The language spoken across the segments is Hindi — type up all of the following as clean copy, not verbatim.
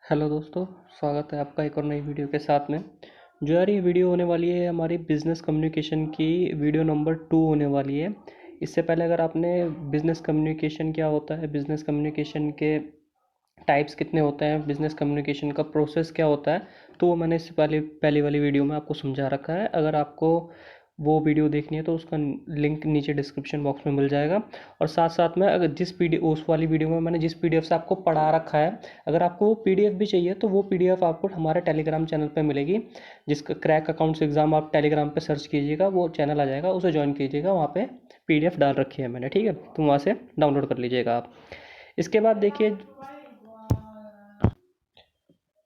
हेलो दोस्तों, स्वागत है आपका एक और नई वीडियो के साथ में। जो यार ये वीडियो होने वाली है हमारी बिज़नेस कम्युनिकेशन की वीडियो नंबर 2 होने वाली है। इससे पहले अगर आपने बिज़नेस कम्युनिकेशन क्या होता है, बिज़नेस कम्युनिकेशन के टाइप्स कितने होते हैं, बिज़नेस कम्युनिकेशन का प्रोसेस क्या होता है, तो वो मैंने इससे पहले पहली वाली वीडियो में आपको समझा रखा है। अगर आपको वो वीडियो देखनी है तो उसका लिंक नीचे डिस्क्रिप्शन बॉक्स में मिल जाएगा। और साथ साथ में अगर जिस पीडी उस वाली वीडियो में मैंने जिस पीडीएफ से आपको पढ़ा रखा है, अगर आपको वो पीडीएफ भी चाहिए तो वो पीडीएफ आपको हमारे टेलीग्राम चैनल पे मिलेगी। जिसका क्रैक अकाउंट्स एग्ज़ाम आप टेलीग्राम पे सर्च कीजिएगा, वो चैनल आ जाएगा, उसे ज्वाइन कीजिएगा। वहाँ पे पीडीएफ डाल रखी है मैंने, ठीक है, तो वहाँ से डाउनलोड कर लीजिएगा आप। इसके बाद देखिए,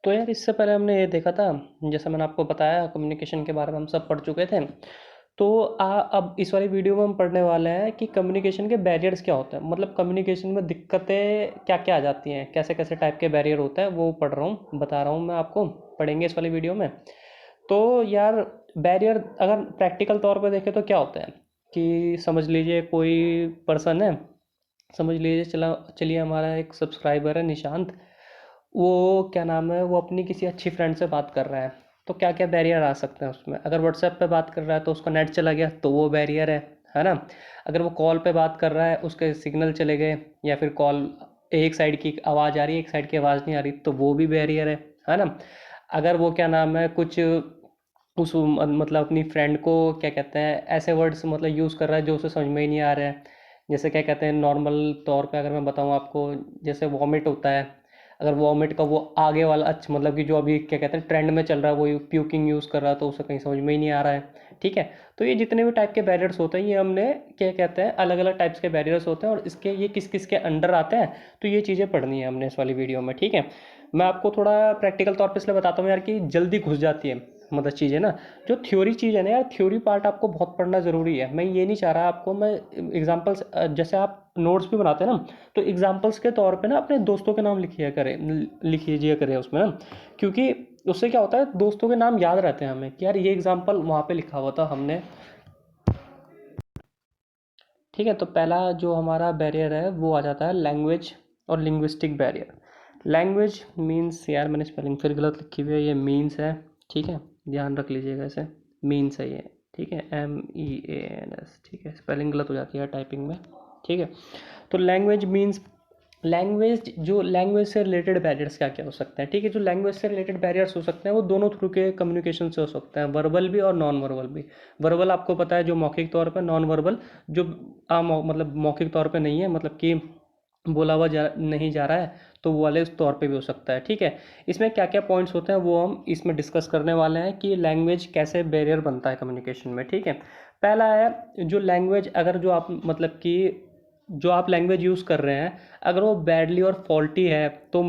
तो यार इससे पहले हमने ये देखा था, जैसा मैंने आपको बताया कम्युनिकेशन के बारे में हम सब पढ़ चुके थे। तो अब इस वाली वीडियो में हम पढ़ने वाले हैं कि कम्युनिकेशन के बैरियर्स क्या होते हैं, मतलब कम्युनिकेशन में दिक्कतें क्या क्या आ जाती हैं, कैसे कैसे टाइप के बैरियर होते हैं, वो पढ़ रहा हूँ, बता रहा हूँ मैं आपको, पढ़ेंगे इस वाली वीडियो में। तो यार बैरियर अगर प्रैक्टिकल तौर पे देखें तो क्या होता है कि समझ लीजिए कोई पर्सन है, समझ लीजिए चलिए हमारा एक सब्सक्राइबर है निशांत। वो क्या नाम है, वो अपनी किसी अच्छी फ्रेंड से बात कर रहा है। तो क्या क्या बैरियर आ सकते हैं उसमें, अगर व्हाट्सएप पे बात कर रहा है तो उसका नेट चला गया तो वो बैरियर है ना। अगर वो कॉल पे बात कर रहा है, उसके सिग्नल चले गए, या फिर कॉल एक साइड की आवाज़ आ रही है, एक साइड की आवाज़ नहीं आ रही, तो वो भी बैरियर है ना। अगर वो क्या नाम है कुछ उस मतलब अपनी फ्रेंड को क्या कहते हैं ऐसे वर्ड्स मतलब यूज़ कर रहा है जो उसे समझ में ही नहीं आ रहा है। जैसे क्या कहते हैं नॉर्मल तौर पे अगर मैं बताऊँ आपको, जैसे वॉमिट होता है, अगर वॉमिट का वो आगे वाला अच्छा मतलब कि जो अभी क्या कहते हैं ट्रेंड में चल रहा है वो प्यूकिंग यूज़ कर रहा है, तो उसे कहीं समझ में ही नहीं आ रहा है। ठीक है, तो ये जितने भी टाइप के बैरियर्स होते हैं ये हमने क्या कहते हैं अलग अलग टाइप्स के बैरियर्स होते हैं, और इसके ये किस किस के अंडर आते हैं, तो ये चीज़ें पढ़नी है हमने इस वाली वीडियो में। ठीक है, मैं आपको थोड़ा प्रैक्टिकल तौर पे इसलिए बताता हूँ यार कि जल्दी घुस जाती है मतलब चीज़ें ना। जो थ्योरी चीज़ है ना यार, थ्योरी पार्ट आपको बहुत पढ़ना ज़रूरी है। मैं ये नहीं चाह रहा आपको, मैं एग्जांपल्स जैसे आप नोट्स भी बनाते हैं ना, तो एग्जांपल्स के तौर पे ना अपने दोस्तों के नाम लिखिए करें उसमें ना, क्योंकि उससे क्या होता है दोस्तों के नाम याद रहते हैं हमें कि यार ये एग्जांपल वहाँ पे लिखा हुआ था हमने। ठीक है, तो पहला जो हमारा बैरियर है वो आ जाता है लैंग्वेज और लिंग्विस्टिक बैरियर। लैंग्वेज मीन्स, यार मैंने स्पेलिंग फिर गलत लिखी हुई है, ये मीन्स है। ठीक है, ध्यान रख लीजिएगा इसे, मीन्स है ये। ठीक है, MEANS। ठीक है, स्पेलिंग गलत हो जाती है टाइपिंग में। ठीक है, तो लैंग्वेज मीन्स, लैंग्वेज से रिलेटेड बैरियर्स क्या क्या हो सकते हैं। ठीक है, जो लैंग्वेज से रिलेटेड बैरियर्स हो सकते हैं वो दोनों थ्रू के कम्युनिकेशन से हो सकते हैं, वर्बल भी और नॉन वर्बल भी। वर्बल आपको पता है जो मौखिक तौर पर, नॉन वर्बल जो आम मतलब मौखिक तौर पे नहीं है, मतलब कि बोला हुआ नहीं जा रहा है, तो वो वाले उस तौर पे भी हो सकता है। ठीक है, इसमें क्या क्या पॉइंट्स होते हैं वो हम इसमें डिस्कस करने वाले हैं कि लैंग्वेज कैसे बैरियर बनता है कम्युनिकेशन में। ठीक है, पहला है जो लैंग्वेज, अगर जो आप मतलब कि जो आप लैंग्वेज यूज़ कर रहे हैं अगर वो बैडली और फॉल्टी है, तो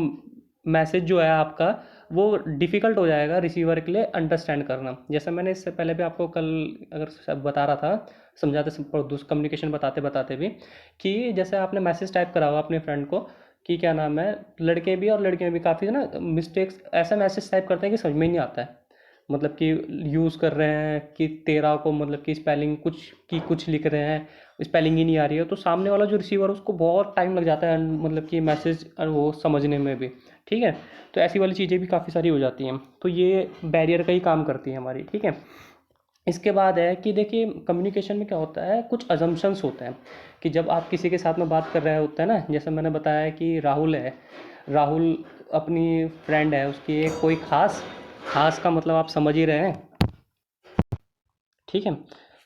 मैसेज जो है आपका वो डिफ़िकल्ट हो जाएगा रिसीवर के लिए अंडरस्टैंड करना। जैसे मैंने इससे पहले भी आपको कल अगर बता रहा था, समझाते कम्युनिकेशन बताते बताते भी, कि जैसे आपने मैसेज टाइप करा हुआ अपने फ्रेंड को कि क्या नाम है, लड़के भी और लड़कियां भी काफ़ी ना मिस्टेक्स ऐसा मैसेज टाइप करते हैं कि समझ में ही नहीं आता है। मतलब कि यूज़ कर रहे हैं कि तेरह को मतलब कि स्पेलिंग कुछ लिख रहे हैं, स्पेलिंग ही नहीं आ रही है, तो सामने वाला जो रिसीवर उसको बहुत टाइम लग जाता है मतलब कि मैसेज वो समझने में भी। ठीक है, तो ऐसी वाली चीज़ें भी काफ़ी सारी हो जाती हैं, तो ये बैरियर का ही काम करती है हमारी। ठीक है, इसके बाद है कि देखिए कम्युनिकेशन में क्या होता है, कुछ अजम्पशंस होते हैं कि जब आप किसी के साथ में बात कर रहे होते हैं ना, जैसे मैंने बताया कि राहुल है, राहुल अपनी फ्रेंड है, उसकी एक कोई खास, खास का मतलब आप समझ ही रहे हैं। ठीक है,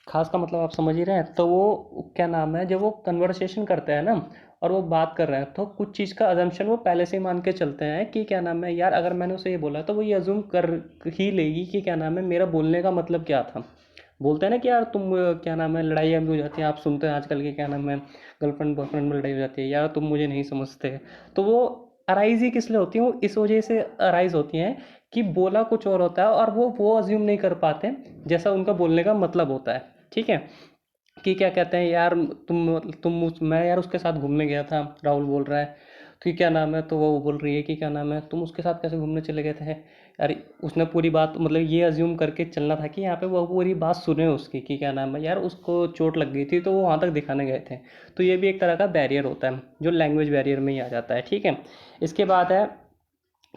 खास का मतलब आप समझ ही रहे हैं, तो वो क्या नाम है जब वो कन्वर्सेशन करते हैं ना और वो बात कर रहे हैं, तो कुछ चीज़ का अजम्पशन वो पहले से ही मान के चलते हैं कि क्या नाम है यार, अगर मैंने उसे ये बोला तो वो ये अज्यूम कर ही लेगी कि क्या नाम है मेरा बोलने का मतलब क्या था। बोलते हैं ना कि यार तुम क्या नाम है लड़ाई भी हो जाती है, आप सुनते हैं आजकल के क्या नाम है गर्लफ्रेंड बॉयफ्रेंड में लड़ाई हो जाती है, यार तुम मुझे नहीं समझते। तो वो अराइज ही किस लिए होती है, वो इस वजह से अराइज होती हैं कि बोला कुछ और होता है और वो अज्यूम नहीं कर पाते जैसा उनका बोलने का मतलब होता है। ठीक है, कि क्या कहते हैं यार मैं यार उसके साथ घूमने गया था, राहुल बोल रहा है, कि क्या नाम है, तो वो बोल रही है कि क्या नाम है तुम उसके साथ कैसे घूमने चले गए थे यार। उसने पूरी बात मतलब ये अज्यूम करके चलना था कि यहाँ पे वो पूरी बात सुने उसकी कि क्या नाम है यार उसको चोट लग गई थी तो वो वहाँ तक दिखाने गए थे। तो ये भी एक तरह का बैरियर होता है जो लैंग्वेज बैरियर में ही आ जाता है। ठीक है, इसके बाद है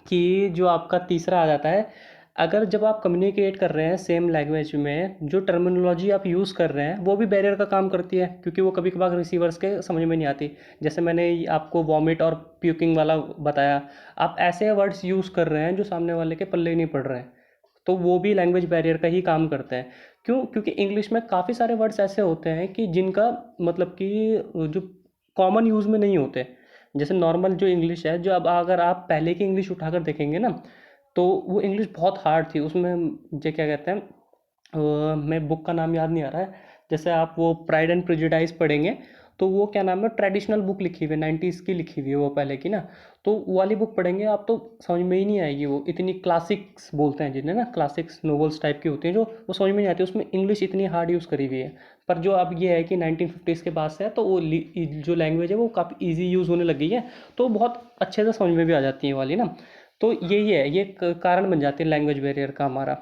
कि जो आपका तीसरा आ जाता है, अगर जब आप कम्युनिकेट कर रहे हैं सेम लैंग्वेज में, जो टर्मिनोलॉजी आप यूज़ कर रहे हैं वो भी बैरियर का काम करती है, क्योंकि वो कभी कभार रिसीवर्स के समझ में नहीं आती। जैसे मैंने आपको वॉमिट और प्यूकिंग वाला बताया, आप ऐसे वर्ड्स यूज़ कर रहे हैं जो सामने वाले के पल्ले ही नहीं पड़ रहे हैं, तो वो भी लैंग्वेज बैरियर का ही काम करते हैं। क्यों? क्योंकि इंग्लिश में काफ़ी सारे वर्ड्स ऐसे होते हैं कि जिनका मतलब कि जो कॉमन यूज़ में नहीं होते। जैसे नॉर्मल जो इंग्लिश है, जो अब अगर आप पहले की इंग्लिश उठाकर देखेंगे ना, तो वो इंग्लिश बहुत हार्ड थी। उसमें जो क्या कहते हैं, मैं बुक का नाम याद नहीं आ रहा है। जैसे आप वो प्राइड एंड प्रेजुडाइज पढ़ेंगे, तो वो क्या नाम है, ट्रेडिशनल बुक लिखी हुई है, 90s की लिखी हुई है वो पहले की ना। तो वो वाली बुक पढ़ेंगे आप तो समझ में ही नहीं आएगी। वो इतनी क्लासिक्स बोलते हैं जिन्हें ना, क्लासिक्स नोवेल्स टाइप की होती हैं, जो वो समझ में नहीं आती, उसमें इंग्लिश इतनी हार्ड यूज़ करी हुई है। पर जो अब ये है कि 1950s के बाद से है, तो वो जो लैंग्वेज है वो काफ़ी ईजी यूज़ होने लगी है, तो बहुत अच्छे से समझ में भी आ जाती है वाली ना। तो यही है, ये कारण बन जाती है लैंग्वेज बैरियर का हमारा।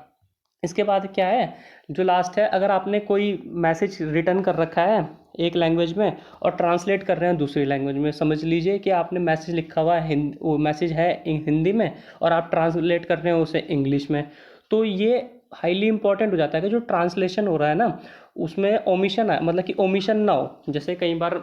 इसके बाद क्या है, जो लास्ट है, अगर आपने कोई मैसेज रिटर्न कर रखा है एक लैंग्वेज में और ट्रांसलेट कर रहे हैं दूसरी लैंग्वेज में, समझ लीजिए कि आपने मैसेज लिखा हुआ है वो मैसेज है हिंदी में, और आप ट्रांसलेट कर रहे हैं उसे इंग्लिश में, तो ये हाईली इंपॉर्टेंट हो जाता है कि जो ट्रांसलेशन हो रहा है ना, उसमें ओमिशन है, मतलब कि ओमिशन ना हो। जैसे कई बार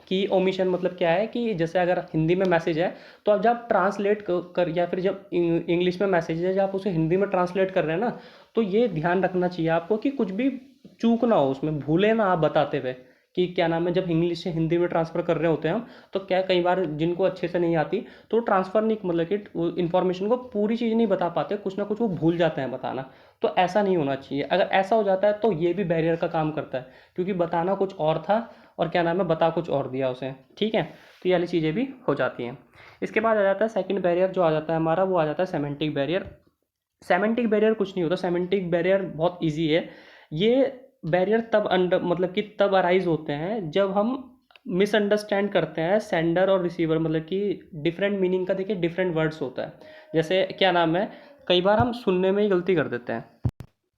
कि ओमिशन मतलब क्या है, कि जैसे अगर हिंदी में मैसेज है, तो अब जब ट्रांसलेट कर या फिर जब इंग्लिश में मैसेज है, जब आप उसे हिंदी में ट्रांसलेट कर रहे हैं ना, तो ये ध्यान रखना चाहिए आपको कि कुछ भी चूक ना हो उसमें, भूले ना आप बताते हुए कि क्या नाम है। जब इंग्लिश से हिंदी में ट्रांसफ़र कर रहे होते हैं हम, तो क्या कई बार जिनको अच्छे से नहीं आती, तो ट्रांसफ़र नहीं, मतलब कि वो इन्फॉर्मेशन को पूरी चीज़ नहीं बता पाते, कुछ ना कुछ वो भूल जाते हैं बताना। तो ऐसा नहीं होना चाहिए। अगर ऐसा हो जाता है तो ये भी बैरियर का काम करता है, क्योंकि बताना कुछ और था और क्या नाम है, बता कुछ और दिया उसे। ठीक है, तो ये वाली चीज़ें भी हो जाती हैं। इसके बाद आ जाता है सेकंड बैरियर, जो आ जाता है हमारा, वो आ जाता है सेमेंटिक बैरियर। सेमेंटिक बैरियर कुछ नहीं होता, सेमेंटिक बैरियर बहुत ईजी है। ये बैरियर तब अंडर मतलब कि तब अराइज होते हैं जब हम मिसअंडरस्टैंड करते हैं सेंडर और रिसीवर, मतलब कि डिफरेंट मीनिंग का देखिए डिफरेंट वर्ड्स होता है। जैसे क्या नाम है, कई बार हम सुनने में ही गलती कर देते हैं,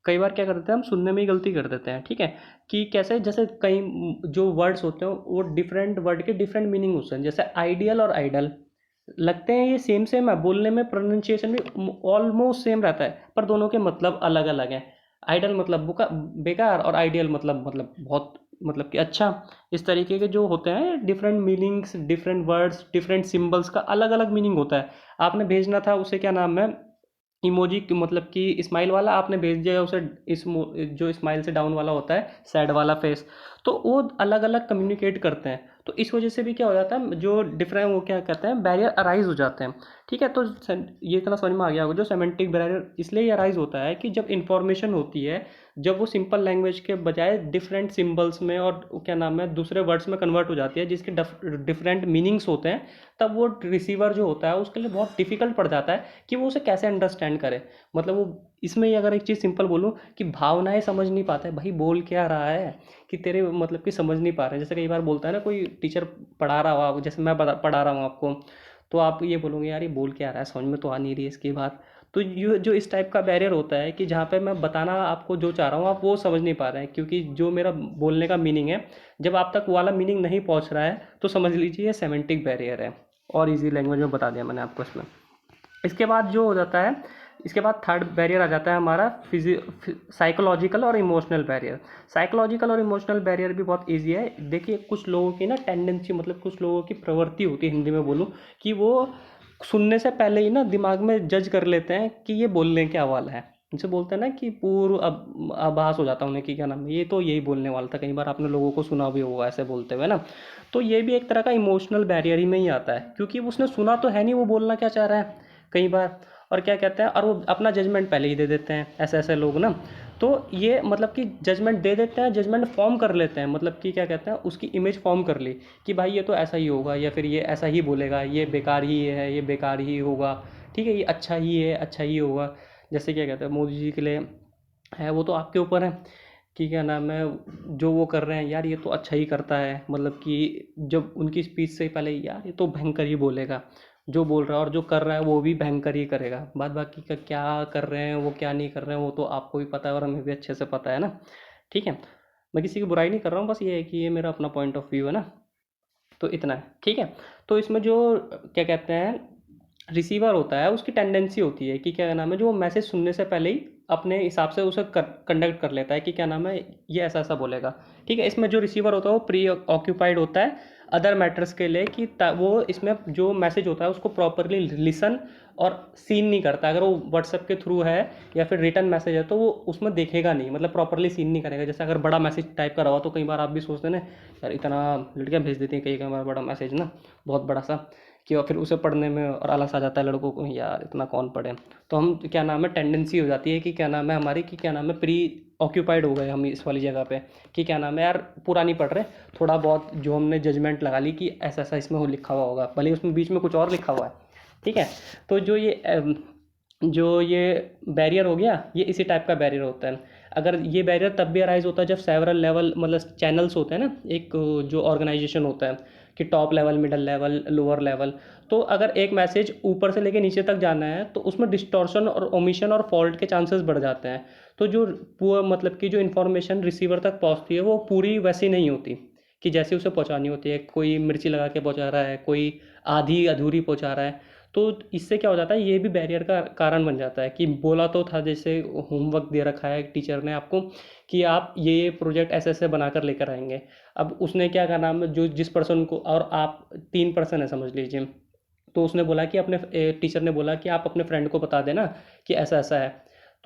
कई बार क्या कर देते हैं हम सुनने में ही गलती कर देते हैं। ठीक है, कि कैसे, जैसे कई जो वर्ड्स होते हैं वो डिफरेंट वर्ड के डिफरेंट मीनिंग होते हैं। जैसे आइडियल और आइडल लगते हैं ये सेम सेम है, बोलने में प्रोनाउंसिएशन भी ऑलमोस्ट सेम रहता है, पर दोनों के मतलब अलग अलग हैं। आइडल मतलब बेकार, और आइडियल मतलब बहुत, मतलब कि अच्छा। इस तरीके के जो होते हैं different meanings, different words, different symbols का अलग अलग मीनिंग होता है। आपने भेजना था उसे क्या नाम है, इमोजी, मतलब कि स्माइल वाला, आपने भेज दिया उसे इस जो स्माइल से डाउन वाला होता है, सैड वाला फेस। तो वो अलग अलग कम्युनिकेट करते हैं, तो इस वजह से भी क्या हो जाता है, जो डिफरेंट वो क्या कहते हैं, बैरियर अराइज हो जाते हैं। ठीक है, तो ये इतना समझ में आ गया होगा, जो सेमेंटिक बैरियर इसलिए अराइज होता है कि जब इंफॉर्मेशन होती है, जब वो सिंपल लैंग्वेज के बजाय डिफरेंट सिंबल्स में और क्या नाम है दूसरे वर्ड्स में कन्वर्ट हो जाती है, जिसके डिफरेंट मीनिंग्स होते हैं, तब वो रिसीवर जो होता है उसके लिए बहुत डिफिकल्ट पड़ जाता है कि वो उसे कैसे अंडरस्टैंड करे। मतलब वो इसमें ही अगर एक चीज़ सिंपल बोलूँ, कि भावनाएं समझ नहीं पाता है, भाई बोल क्या रहा है, कि तेरे मतलब कि समझ नहीं पा रहे हैं। जैसे कई बार बोलता है ना कोई टीचर, पढ़ा रहा हो, जैसे मैं पढ़ा रहा हूँ आपको, तो आप ये बोलोगे यार ये बोल क्या रहा है, समझ में तो आ नहीं रही है इसकी बात। तो ये जो इस टाइप का बैरियर होता है, कि जहाँ पे मैं बताना आपको जो चाह रहा हूँ आप वो समझ नहीं पा रहे हैं, क्योंकि जो मेरा बोलने का मीनिंग है, जब आप तक वो वाला मीनिंग नहीं पहुँच रहा है, तो समझ लीजिए ये सेमेंटिक बैरियर है। और इजी लैंग्वेज में बता दिया मैंने आपको इसमें। इसके बाद जो हो जाता है, इसके बाद थर्ड बैरियर आ जाता है हमारा साइकोलॉजिकल और इमोशनल बैरियर। साइकोलॉजिकल और इमोशनल बैरियर भी बहुत ईजी है। देखिए कुछ लोगों की ना टेंडेंसी, मतलब कुछ लोगों की प्रवृत्ति होती है, हिंदी में बोलूँ, कि वो सुनने से पहले ही ना दिमाग में जज कर लेते हैं कि ये बोलने क्या वाला है। जैसे बोलते हैं ना कि पूर्व अब आभास हो जाता है उन्हें कि क्या नाम है, ये तो यही बोलने वाला था। कई बार आपने लोगों को सुना भी होगा ऐसे बोलते हुए ना। तो ये भी एक तरह का इमोशनल बैरियर ही में ही आता है, क्योंकि उसने सुना तो है नहीं वो बोलना क्या चाह रहा है कई बार, और क्या कहते हैं, और वो अपना जजमेंट पहले ही दे देते हैं, ऐसे ऐसे लोग ना। तो ये मतलब कि जजमेंट दे देते हैं, जजमेंट फॉर्म कर लेते हैं, मतलब कि क्या कहते हैं, उसकी इमेज फॉर्म कर ली कि भाई ये तो ऐसा ही होगा, या फिर ये ऐसा ही बोलेगा, ये बेकार ही है, ये बेकार ही होगा। ठीक है, ये अच्छा ही है, अच्छा ही होगा। जैसे क्या कहते हैं, मोदी जी के लिए है, वो तो आपके ऊपर है कि क्या नाम है, जो वो कर रहे हैं यार ये तो अच्छा ही करता है, मतलब कि जब उनकी स्पीच से पहले यार ये तो भयंकर ही बोलेगा, जो बोल रहा है और जो कर रहा है वो भी भयंकर ही करेगा। बाद बाकी का क्या कर रहे हैं वो क्या नहीं कर रहे हैं वो तो आपको भी पता है और हमें भी अच्छे से पता है ना। ठीक है, मैं किसी की बुराई नहीं कर रहा हूँ, बस ये है कि ये मेरा अपना पॉइंट ऑफ व्यू है ना। तो इतना है, ठीक है। तो इसमें जो क्या कहते हैं, रिसीवर होता है उसकी टेंडेंसी होती है कि क्या नाम है, जो वो मैसेज सुनने से पहले ही अपने हिसाब से उसे कंडक्ट कर लेता है कि क्या नाम है, ये ऐसा ऐसा बोलेगा। ठीक है, इसमें जो रिसीवर होता है वो प्री ऑक्यूपाइड होता है अदर मैटर्स के लिए कि वो इसमें जो मैसेज होता है उसको प्रॉपरली लिसन और सीन नहीं करता। अगर वो व्हाट्सएप के थ्रू है या फिर रिटर्न मैसेज है तो वो उसमें देखेगा नहीं, मतलब प्रॉपरली सीन नहीं करेगा। जैसे अगर बड़ा मैसेज टाइप करा हुआ तो कई बार आप भी सोचते हैं ना, यार इतना लड़कियां भेज देती हैं कई कई बार बड़ा मैसेज ना, बहुत बड़ा सा, कि और फिर उसे पढ़ने में और आलस आ जाता है लड़कों को, यार इतना कौन पढ़े। तो हम क्या नाम है, टेंडेंसी हो जाती है कि क्या नाम है हमारी, कि क्या नाम है प्री ऑक्यूपाइड हो गए हम इस वाली जगह पे, कि क्या नाम है यार पूरा नहीं पढ़ रहे, थोड़ा बहुत जो हमने जजमेंट लगा ली कि ऐसा ऐसा इसमें हो लिखा हुआ होगा, भले ही उसमें बीच में कुछ और लिखा हुआ है। ठीक है, तो जो ये बैरियर हो गया, ये इसी टाइप का बैरियर होता है। अगर ये बैरियर तब भी अराइज होता है जब सेवरल लेवल मतलब चैनल्स होते हैं ना, एक जो ऑर्गेनाइजेशन होता है कि top level, middle level, lower level. तो अगर एक मैसेज ऊपर से लेके नीचे तक जाना है तो उसमें डिस्टॉर्शन और ओमिशन और फॉल्ट के चांसेस बढ़ जाते हैं। तो जो पूरा मतलब कि जो इन्फॉर्मेशन रिसीवर तक पहुंचती है वो पूरी वैसी नहीं होती कि जैसे उसे पहुंचानी होती है। कोई मिर्ची लगा के पहुंचा रहा है, कोई आधी अधूरी पहुंचा रहा है। तो इससे क्या हो जाता है, ये भी बैरियर का कारण बन जाता है कि बोला तो था, जैसे होमवर्क दे रखा है टीचर ने आपको कि आप ये प्रोजेक्ट ऐसे ऐसे बनाकर लेकर आएंगे। अब उसने क्या करना है, जो जिस पर्सन को, और आप 3 पर्सन है समझ लीजिए, तो उसने बोला कि अपने टीचर ने बोला कि आप अपने फ्रेंड को बता देना कि ऐसा ऐसा है।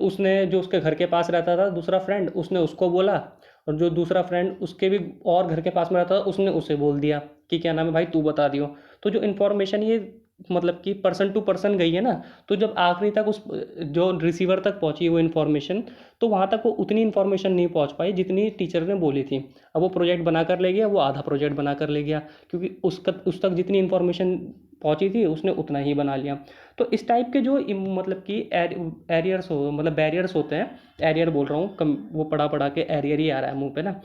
तो उसने जो उसके घर के पास रहता था दूसरा फ्रेंड, उसने उसको बोला, और जो दूसरा फ्रेंड उसके भी और घर के पास में रहता था उसने उसे बोल दिया कि क्या नाम है भाई तू बता दियो। तो जो इन्फॉर्मेशन ये मतलब कि पर्सन टू पर्सन गई है ना, तो जब आखिरी तक उस जो रिसीवर तक पहुंची वो इन्फॉर्मेशन, तो वहाँ तक वो उतनी इन्फॉर्मेशन नहीं पहुंच पाई जितनी टीचर ने बोली थी। अब वो प्रोजेक्ट बना कर ले गया, वो आधा प्रोजेक्ट बना कर ले गया, क्योंकि उस तक जितनी इन्फॉर्मेशन पहुंची थी उसने उतना ही बना लिया। तो इस टाइप के जो मतलब कि एरियर्स हो मतलब बैरियर्स होते हैं, एरियर बोल रहा हूँ कम, वो पढ़ा पढ़ा के एरियर ही आ रहा है मुंह पे ना।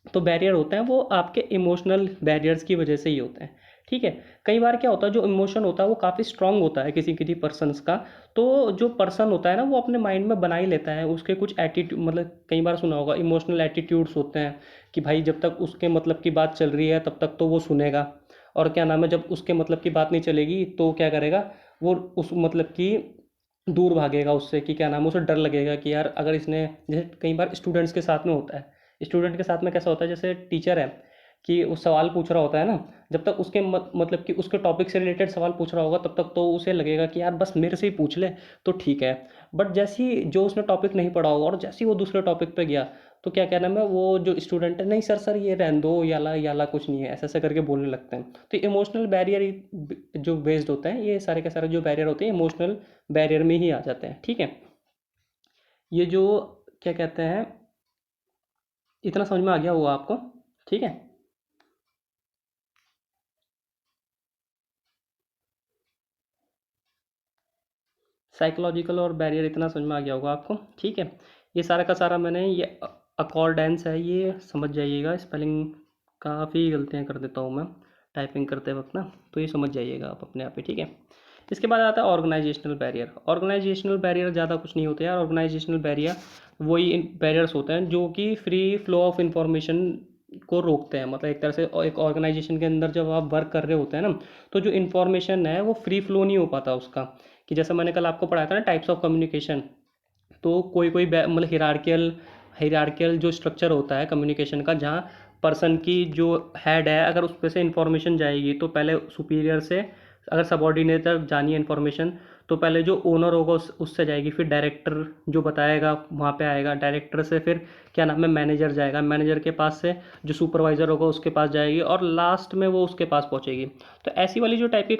तो बैरियर होते हैं वो आपके इमोशनल बैरियर्स की वजह से ही होते हैं। ठीक है, कई बार क्या होता है, जो इमोशन होता है वो काफ़ी स्ट्रांग होता है किसी किसी पर्सन्स का। तो जो पर्सन होता है ना वो अपने माइंड में बना ही लेता है उसके कुछ एटीट्यूड, मतलब कई बार सुना होगा इमोशनल एटीट्यूड्स होते हैं कि भाई जब तक उसके मतलब की बात चल रही है तब तक तो वो सुनेगा, और क्या नाम है जब उसके मतलब की बात नहीं चलेगी तो क्या करेगा, वो उस मतलब की दूर भागेगा उससे, कि क्या नाम है उसे डर लगेगा कि यार अगर इसने, जैसे कई बार स्टूडेंट्स के साथ में होता है, स्टूडेंट के साथ में कैसा होता है, जैसे टीचर है कि वो सवाल पूछ रहा होता है ना, जब तक उसके मतलब कि उसके टॉपिक से रिलेटेड सवाल पूछ रहा होगा तब तक तो उसे लगेगा कि यार बस मेरे से ही पूछ ले तो ठीक है। बट जैसे ही जो उसने टॉपिक नहीं पढ़ा होगा और जैसे ही वो दूसरे टॉपिक पे गया, तो क्या कहना है वो जो स्टूडेंट है, नहीं सर सर ये रहने दो, याला याला कुछ नहीं है, ऐसा ऐसा करके बोलने लगते हैं। तो इमोशनल बैरियर जो बेस्ड होते हैं, ये सारे के सारे जो बैरियर होते हैं इमोशनल बैरियर में ही आ जाते हैं। ठीक है, ये जो क्या कहते हैं, इतना समझ में आ गया होगा आपको। ठीक है, साइकोलॉजिकल और बैरियर इतना समझ में आ गया होगा आपको। ठीक है, ये सारा का सारा मैंने ये अकॉर्डेंस है ये समझ जाइएगा, स्पेलिंग काफ़ी गलतियाँ कर देता हूँ मैं टाइपिंग करते वक्त ना, तो ये समझ जाइएगा आप अपने आप ही। ठीक है, इसके बाद आता है ऑर्गेनाइजेशनल बैरियर। ऑर्गेनाइजेशनल बैरियर ज़्यादा कुछ नहीं होते यार, ऑर्गेनाइजेशनल बैरियर वही बैरियर्स होते हैं जो कि फ्री फ्लो ऑफ इंफॉर्मेशन को रोकते हैं। मतलब एक तरह से एक ऑर्गेनाइजेशन के अंदर जब आप वर्क कर रहे होते हैं ना, तो जो इन्फॉर्मेशन है वो फ्री फ्लो नहीं हो पाता उसका। कि जैसा मैंने कल आपको पढ़ाया था ना टाइप्स ऑफ कम्युनिकेशन, तो कोई कोई मतलब हिरार्कियल हिरार्कियल जो स्ट्रक्चर होता है कम्युनिकेशन का, जहाँ पर्सन की जो हेड है अगर उस पे से इंफॉर्मेशन जाएगी तो पहले सुपीरियर से, अगर सबॉर्डिनेट तक जानी है इन्फॉर्मेशन तो पहले जो ओनर होगा उससे जाएगी, फिर डायरेक्टर जो बताएगा वहाँ पे आएगा, डायरेक्टर से फिर क्या नाम है मैनेजर जाएगा, मैनेजर के पास से जो सुपरवाइज़र होगा उसके पास जाएगी, और लास्ट में वो उसके पास पहुँचेगी। तो ऐसी वाली जो टाइप की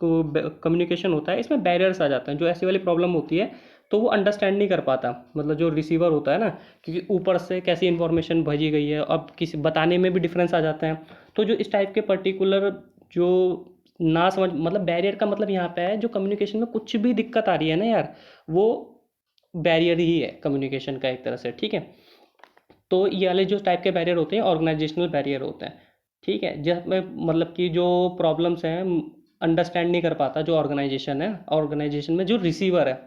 कम्युनिकेशन होता है इसमें बैरियर्स आ जाते हैं। जो ऐसी वाली प्रॉब्लम होती है तो वो अंडरस्टैंड नहीं कर पाता, मतलब जो रिसीवर होता है ना, क्योंकि ऊपर से कैसी इन्फॉर्मेशन भेजी गई है, अब किसी बताने में भी डिफरेंस आ जाते हैं। तो जो इस टाइप के पर्टिकुलर जो ना समझ, मतलब बैरियर का मतलब यहाँ पे है जो कम्युनिकेशन में कुछ भी दिक्कत आ रही है ना यार, वो बैरियर ही है कम्युनिकेशन का एक तरह से। ठीक है, तो ये वाले जो टाइप के बैरियर होते हैं ऑर्गेनाइजेशनल बैरियर होते हैं। ठीक है, जिसमें मतलब कि जो प्रॉब्लम्स हैं अंडरस्टैंड नहीं कर पाता जो ऑर्गेनाइजेशन है, ऑर्गेनाइजेशन में जो रिसीवर है।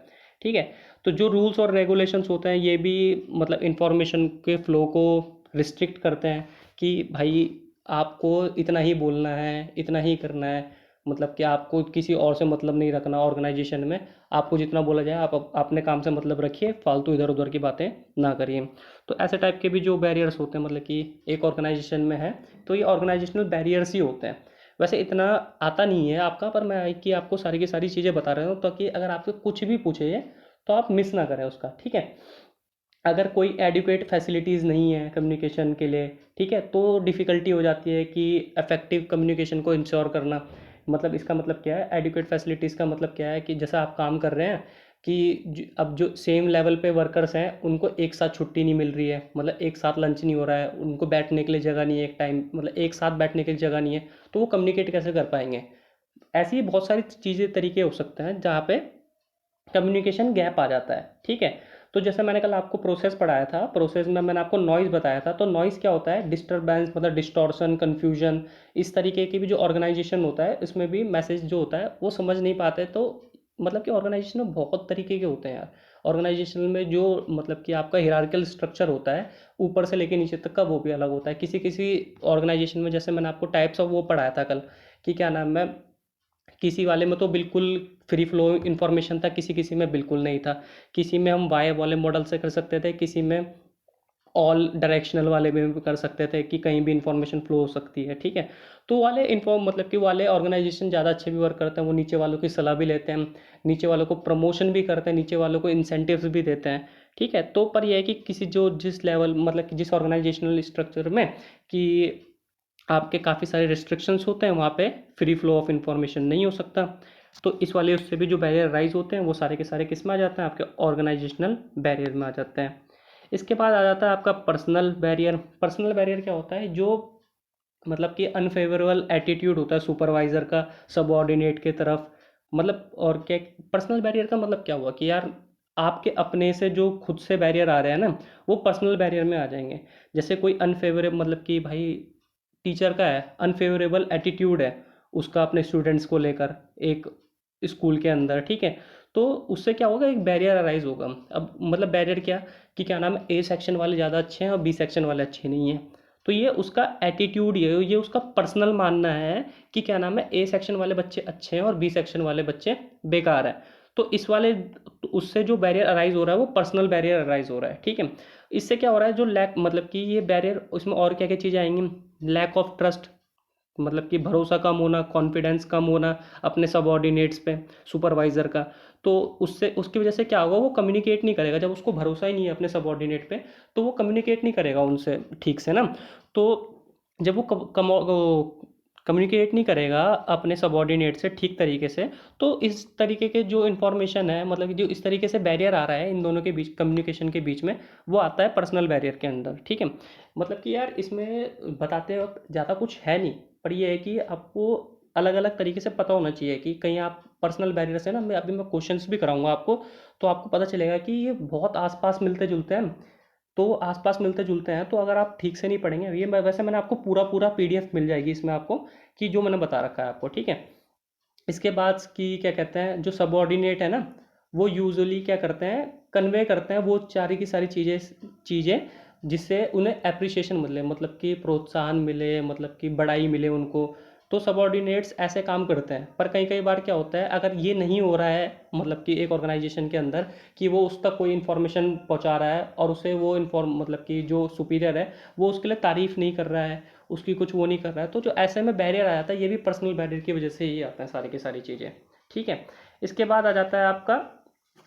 ठीक है, तो जो रूल्स और रेगुलेशंस होते हैं ये भी मतलब इंफॉर्मेशन के फ्लो को रिस्ट्रिक्ट करते हैं कि भाई आपको इतना ही बोलना है, इतना ही करना है। मतलब कि आपको किसी और से मतलब नहीं रखना ऑर्गेनाइजेशन में, आपको जितना बोला जाए आप अपने काम से मतलब रखिए, फालतू इधर उधर की बातें ना करिए। तो ऐसे टाइप के भी जो बैरियर्स होते हैं मतलब कि एक ऑर्गेनाइजेशन में है, तो ये ऑर्गेनाइजेशनल बैरियर्स ही होते हैं। वैसे इतना आता नहीं है आपका, पर मैं कि आपको सारी की सारी चीज़ें बता रहा हूँ ताकि अगर आपको कुछ भी पूछे ये तो आप मिस ना करें उसका, ठीक है। अगर कोई एडिक्वेट फैसिलिटीज़ नहीं है कम्युनिकेशन के लिए, ठीक है, तो डिफ़िकल्टी हो जाती है कि इफेक्टिव कम्युनिकेशन को इंश्योर करना। मतलब इसका मतलब क्या है, एडिक्वेट फैसिलिटीज़ का मतलब क्या है कि जैसा आप काम कर रहे हैं कि अब जो सेम लेवल पे वर्कर्स हैं उनको एक साथ छुट्टी नहीं मिल रही है, मतलब एक साथ लंच नहीं हो रहा है, उनको बैठने के लिए जगह नहीं है, एक टाइम मतलब एक साथ बैठने के लिए जगह नहीं है, तो वो कम्युनिकेट कैसे कर पाएंगे। ऐसी बहुत सारी चीज़ें तरीके हो सकते हैं जहाँ पे कम्युनिकेशन गैप आ जाता है, ठीक है। तो जैसे मैंने कल आपको प्रोसेस पढ़ाया था, प्रोसेस में मैंने आपको नॉइज़ बताया था, तो नॉइज़ क्या होता है, डिस्टरबेंस मतलब डिस्टॉर्शन, कन्फ्यूजन, इस तरीके की भी जो ऑर्गेनाइजेशन होता है इसमें भी मैसेज जो होता है वो समझ नहीं पाते। तो मतलब कि ऑर्गेनाइजेशन में बहुत तरीके के होते हैं यार। ऑर्गेनाइजेशन में जो मतलब कि आपका हिरार्किकल स्ट्रक्चर होता है ऊपर से लेके नीचे तक का, वो भी अलग होता है। किसी किसी ऑर्गेनाइजेशन में, जैसे मैंने आपको टाइप्स ऑफ वो पढ़ाया था कल कि क्या नाम है, किसी वाले में तो बिल्कुल फ्री फ्लो इन्फॉर्मेशन था, किसी किसी में बिल्कुल नहीं था। किसी में हम वाई वाले मॉडल से कर सकते थे, किसी में ऑल डायरेक्शनल वाले में भी कर सकते थे कि कहीं भी इंफॉर्मेशन फ्लो हो सकती है, ठीक है। तो वाले इन्फॉर्म मतलब कि वाले ऑर्गेनाइजेशन ज़्यादा अच्छे भी वर्क करते हैं, वो नीचे वालों की सलाह भी लेते हैं, नीचे वालों को प्रमोशन भी करते हैं, नीचे वालों को इंसेंटिव्स भी देते हैं, ठीक है। तो पर यह है कि किसी जो जिस लेवल मतलब कि जिस ऑर्गेनाइजेशनल स्ट्रक्चर में कि आपके काफ़ी सारे रिस्ट्रिक्शंस होते हैं, वहाँ पे फ्री फ्लो ऑफ इंफॉर्मेशन नहीं हो सकता। तो इस वाले उससे भी जो बैरियर राइज होते हैं वो सारे के सारे किस में आ जाते हैं, आपके ऑर्गेनाइजेशनल बैरियर में आ जाते हैं। इसके बाद आ जाता है आपका पर्सनल बैरियर। पर्सनल बैरियर क्या होता है, जो मतलब कि अनफेवरेबल एटीट्यूड होता है सुपरवाइज़र का सबऑर्डिनेट के तरफ। मतलब और क्या, पर्सनल बैरियर का मतलब क्या हुआ कि यार आपके अपने से जो खुद से बैरियर आ रहे हैं ना, वो पर्सनल बैरियर में आ जाएंगे। जैसे कोई अनफेवरेबल मतलब कि भाई टीचर का है अनफेवरेबल एटीट्यूड है उसका अपने स्टूडेंट्स को लेकर एक स्कूल के अंदर, ठीक है। तो उससे क्या होगा, एक बैरियर अराइज होगा। अब मतलब बैरियर क्या कि क्या नाम है, ए सेक्शन वाले ज़्यादा अच्छे हैं और बी सेक्शन वाले अच्छे नहीं हैं। तो ये उसका एटीट्यूड, ये उसका पर्सनल मानना है कि क्या नाम है, ए सेक्शन वाले बच्चे अच्छे हैं और बी सेक्शन वाले बच्चे बेकार हैं। तो इस वाले तो उससे जो बैरियर अराइज हो रहा है वो पर्सनल बैरियर अराइज हो रहा है, ठीक है। इससे क्या हो रहा है, जो लैक मतलब कि ये बैरियर, उसमें और क्या क्या चीज़ें आएंगी, लैक ऑफ ट्रस्ट मतलब कि भरोसा कम होना, कॉन्फिडेंस कम होना अपने सबऑर्डिनेट्स पे, सुपरवाइज़र का। तो उससे उसकी वजह से क्या होगा, वो कम्युनिकेट नहीं करेगा। जब उसको भरोसा ही नहीं है अपने सबऑर्डिनेट पे, तो वो कम्युनिकेट नहीं करेगा उनसे ठीक से ना। तो जब वो कम्युनिकेट नहीं करेगा अपने सबऑर्डिनेट से ठीक तरीके से, तो इस तरीके के जो इन्फॉर्मेशन है मतलब कि जो इस तरीके से बैरियर आ रहा है इन दोनों के बीच, कम्युनिकेशन के बीच में, वो आता है पर्सनल बैरियर के अंदर, ठीक है। मतलब कि यार इसमें बताते वक्त ज़्यादा कुछ है नहीं, पर ये है कि आपको अलग अलग तरीके से पता होना चाहिए कि कहीं आप पर्सनल बैरियर से ना, मैं क्वेश्चंस भी कराऊंगा आपको, तो आपको पता चलेगा कि ये बहुत आसपास मिलते जुलते हैं। तो आसपास मिलते जुलते हैं, तो अगर आप ठीक से नहीं पढ़ेंगे, ये वैसे मैंने आपको पूरा पूरा पीडीएफ मिल जाएगी इसमें आपको, कि जो मैंने बता रखा है आपको, ठीक है। इसके बाद की क्या कहते हैं, जो सबऑर्डिनेट है ना, वो यूजुअली क्या करते हैं, कन्वे करते हैं वो सारी की सारी चीज़ें चीज़ें जिससे उन्हें अप्रिसिएशन मिले, मतलब कि प्रोत्साहन मिले, मतलब कि बड़ाई मिले उनको। तो सबऑर्डिनेट्स ऐसे काम करते हैं। पर कई कई बार क्या होता है, अगर ये नहीं हो रहा है मतलब कि एक ऑर्गेनाइजेशन के अंदर कि वो उस तक कोई इन्फॉर्मेशन पहुंचा रहा है और उसे वो इन्फॉर्म मतलब कि जो सुपीरियर है वो उसके लिए तारीफ़ नहीं कर रहा है, उसकी कुछ वो नहीं कर रहा है, तो जो ऐसे में बैरियर आ जाता है, ये भी पर्सनल बैरियर की वजह से ही आता है सारी की सारी चीज़ें, ठीक है। इसके बाद आ जाता है आपका,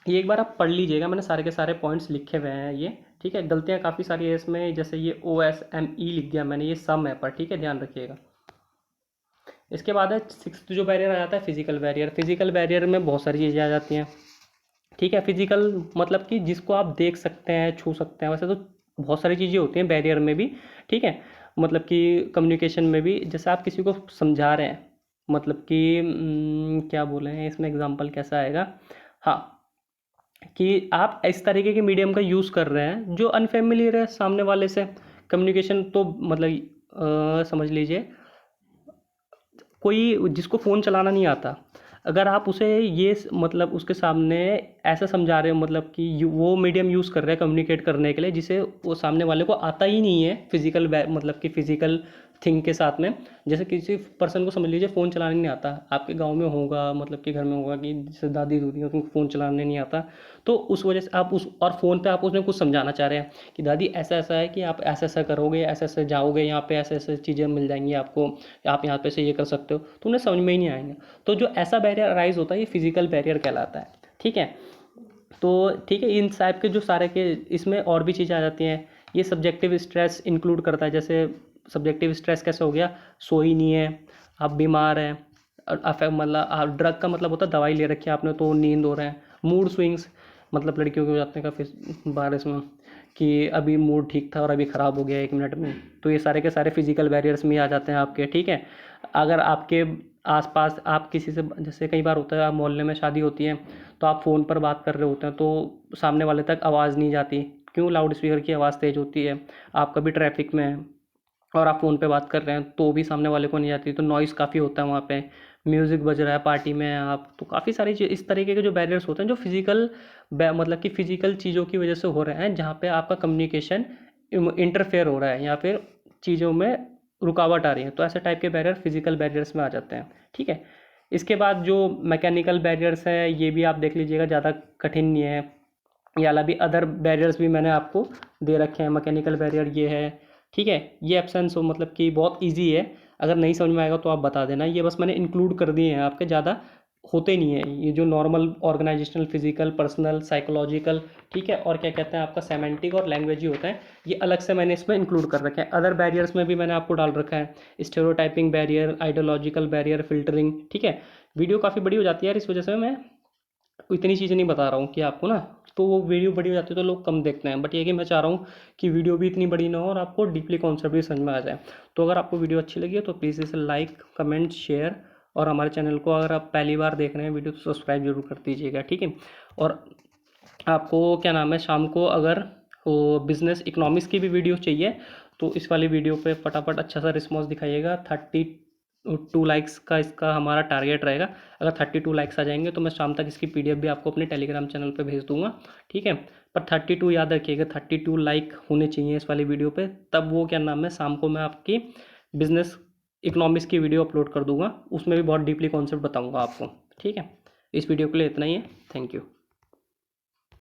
ये एक बार आप पढ़ लीजिएगा, मैंने सारे के सारे पॉइंट्स लिखे हुए हैं ये, ठीक है। गलतियाँ काफ़ी सारी है इसमें, जैसे ये OSME लिख दिया मैंने, ये सम है पर, ठीक है, ध्यान रखिएगा। इसके बाद है सिक्स्थ जो बैरियर आ जाता है, फिजिकल बैरियर। फिजिकल बैरियर में बहुत सारी चीज़ें आ जाती हैं, ठीक है। फिजिकल मतलब कि जिसको आप देख सकते हैं, छू सकते हैं, वैसे तो बहुत सारी चीज़ें होती हैं बैरियर में भी, ठीक है। मतलब कि कम्युनिकेशन में भी, जैसे आप किसी को समझा रहे हैं, मतलब कि क्या बोले हैं इसमें, एग्जांपल कैसा आएगा, हाँ, कि आप इस तरीके के मीडियम का यूज़ कर रहे हैं जो अनफेमिलियर है सामने वाले से। कम्युनिकेशन तो मतलब समझ लीजिए कोई जिसको फ़ोन चलाना नहीं आता, अगर आप उसे मतलब उसके सामने ऐसा समझा रहे हो, मतलब कि वो मीडियम यूज़ कर रहे हैं कम्युनिकेट करने के लिए जिसे वो सामने वाले को आता ही नहीं है, फिजिकल मतलब कि फिजिकल थिंग के साथ में। जैसे किसी पर्सन को समझ लीजिए फ़ोन चलाने नहीं आता, आपके गांव में होगा, मतलब कि घर में होगा कि जैसे दादी दूदी हैं उनको फ़ोन चलाने नहीं आता, तो उस वजह से आप उस और फ़ोन पे आप उसमें कुछ समझाना चाह रहे हैं कि दादी ऐसा ऐसा है कि आप ऐसा ऐसा करोगे, ऐसे ऐसे जाओगे, यहाँ पे ऐसे ऐसे चीज़ें मिल जाएंगी आपको, आप यहाँ पे से ये कर सकते हो, तो उन्हें समझ में ही नहीं आएंगे। तो जो ऐसा बैरियर अराइज होता है ये फिजिकल बैरियर कहलाता है। ठीक है, तो ठीक है, इन टाइप के जो सारे के इसमें और भी चीज़ें आ जाती हैं। ये सब्जेक्टिव स्ट्रेस इंक्लूड करता है। जैसे सब्जेक्टिव स्ट्रेस कैसे हो गया, सोई नहीं है, आप बीमार हैं, मतलब आप ड्रग का मतलब होता है दवाई ले रखी है आपने तो नींद हो रहे हैं। मूड स्विंग्स, मतलब लड़कियों के हो जाते हैं काफ़ी बार इसमें कि अभी मूड ठीक था और अभी ख़राब हो गया 1 मिनट में, तो ये सारे के सारे फिजिकल बैरियर्स में आ जाते हैं आपके। ठीक है, अगर आपके आसपास आप किसी से, जैसे कई बार होता है आप मोहल्ले में शादी होती है तो आप फ़ोन पर बात कर रहे होते हैं तो सामने वाले तक आवाज़ नहीं जाती, क्यों, लाउड स्पीकर की आवाज़ तेज़ होती है। आप कभी ट्रैफिक में हैं और आप फ़ोन पे बात कर रहे हैं तो भी सामने वाले को नहीं आती, तो नॉइज़ काफ़ी होता है वहाँ पे। म्यूज़िक बज रहा है, पार्टी में हैं आप, तो काफ़ी सारी चीज़ इस तरीके के जो बैरियर्स होते हैं जो फिजिकल, मतलब कि फिजिकल चीज़ों की वजह से हो रहे हैं, जहाँ पे आपका कम्युनिकेशन इंटरफेयर हो रहा है या फिर चीज़ों में रुकावट आ रही है, तो ऐसे टाइप के बैरियर फिजिकल बैरियर्स में आ जाते हैं। ठीक है, इसके बाद जो मैकेनिकल बैरियर्स हैं ये भी आप देख लीजिएगा, ज़्यादा कठिन नहीं है। या अला भी अदर बैरियर्स भी मैंने आपको दे रखे हैं। मैकेनिकल बैरियर ये है, ठीक है, ये एब्सेंस हो, मतलब कि बहुत इजी है, अगर नहीं समझ में आएगा तो आप बता देना। ये बस मैंने इंक्लूड कर दिए हैं, आपके ज़्यादा होते नहीं है ये जो normal organisational, physical, personal, psychological, ठीक है, और क्या कहते हैं आपका सेमेंटिक और लैंग्वेज ही होता है, ये अलग से मैंने इसमें इंक्लूड कर रखे हैं। अदर बैरियर्स में भी मैंने आपको डाल रखा है, stereotyping barrier, ideological barrier, filtering. ठीक है, वीडियो काफ़ी बड़ी हो जाती है यार, इस वजह से मैं इतनी चीज़ें नहीं बता रहा हूँ कि आपको ना, तो वो वीडियो बड़ी हो जाती है तो लोग कम देखते हैं, बट ये कि मैं चाह रहा हूँ कि वीडियो भी इतनी बड़ी ना हो और आपको डीपली कॉन्सेप्ट भी समझ में आ जाए। तो अगर आपको वीडियो अच्छी लगी है तो प्लीज़ इसे लाइक, कमेंट, शेयर, और हमारे चैनल को अगर आप पहली बार देख रहे हैं वीडियो तो सब्सक्राइब जरूर कर दीजिएगा। ठीक है, और आपको क्या नाम है, शाम को अगर वो बिजनेस इकोनॉमिक्स की भी वीडियो चाहिए तो इस वाली वीडियो पे फटाफट अच्छा सा रिस्पॉन्स दिखाइएगा। 32 लाइक्स का इसका हमारा टारगेट रहेगा। अगर 32 लाइक्स आ जाएंगे तो मैं शाम तक इसकी पीडीएफ भी आपको अपने टेलीग्राम चैनल पे भेज दूंगा। ठीक है, पर 32 याद रखिएगा, 32 लाइक होने चाहिए इस वाली वीडियो पे, तब वो क्या नाम है शाम को मैं आपकी बिजनेस इकोनॉमिक्स की वीडियो अपलोड कर दूंगा, उसमें भी बहुत डीपली कॉन्सेप्ट बताऊंगा आपको। ठीक है, इस वीडियो के लिए इतना ही है, थैंक यू।